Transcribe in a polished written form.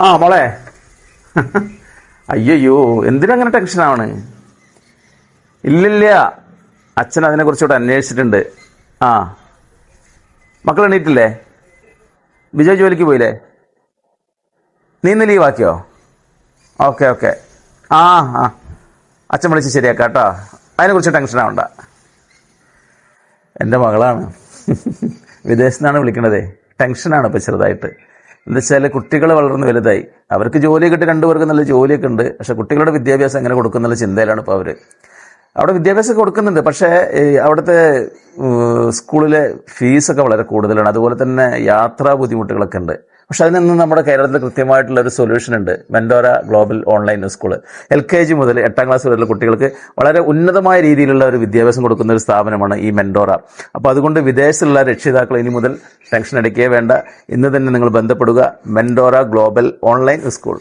ആ മോളെ. അയ്യോ, എന്തിനങ്ങനെ ടെൻഷനാണ്? ഇല്ലില്ല, അച്ഛൻ അതിനെ കുറിച്ചോട്ട് അന്വേഷിച്ചിട്ടുണ്ട്. ആ, മക്കൾ എണീറ്റില്ലേ? വിജയ് ജോലിക്ക് പോയില്ലേ? നീ ഇന്ന് ലീവാക്കിയോ? Okay okay. ആ ആ, അച്ഛൻ വിളിച്ച് ശരിയാക്കാം കേട്ടോ. അതിനെക്കുറിച്ച് ടെൻഷൻ ആവണ്ട. എൻ്റെ മകളാണ്. വിദേശത്തു നിന്നാണ് വിളിക്കണതേ. ടെൻഷനാണ് ഇപ്പോൾ ചെറുതായിട്ട്. എന്താ വെച്ചാൽ കുട്ടികൾ വളർന്ന് വലുതായി, അവർക്ക് ജോലി കിട്ടി, രണ്ടുപേർക്ക് നല്ല ജോലിയൊക്കെ ഉണ്ട്. പക്ഷെ കുട്ടികളുടെ വിദ്യാഭ്യാസം എങ്ങനെ കൊടുക്കുന്നുള്ള ചിന്തയിലാണ് ഇപ്പോൾ അവർ. അവിടെ വിദ്യാഭ്യാസം കൊടുക്കുന്നുണ്ട്, പക്ഷേ അവിടുത്തെ സ്കൂളിലെ ഫീസൊക്കെ വളരെ കൂടുതലാണ്. അതുപോലെ തന്നെ യാത്രാ ബുദ്ധിമുട്ടുകളൊക്കെ ഉണ്ട്. പക്ഷെ അതിനൊന്നും നമ്മുടെ കേരളത്തിൽ കൃത്യമായിട്ടുള്ള ഒരു സൊല്യൂഷൻ ഉണ്ട്. മെൻഡോറ ഗ്ലോബൽ ഓൺലൈൻ സ്കൂൾ LKG മുതൽ 8ാം ക്ലാസ് വരെയുള്ള കുട്ടികൾക്ക് വളരെ ഉന്നതമായ രീതിയിലുള്ള ഒരു വിദ്യാഭ്യാസം കൊടുക്കുന്ന ഒരു സ്ഥാപനമാണ് ഈ മെൻഡോറ. അപ്പോൾ അതുകൊണ്ട് വിദേശത്തുള്ള രക്ഷിതാക്കൾ ഇനി മുതൽ ടെൻഷൻ അടിക്കേ വേണ്ട. ഇന്ന് തന്നെ നിങ്ങൾ ബന്ധപ്പെടുക. മെൻഡോറ ഗ്ലോബൽ ഓൺലൈൻ സ്കൂൾ.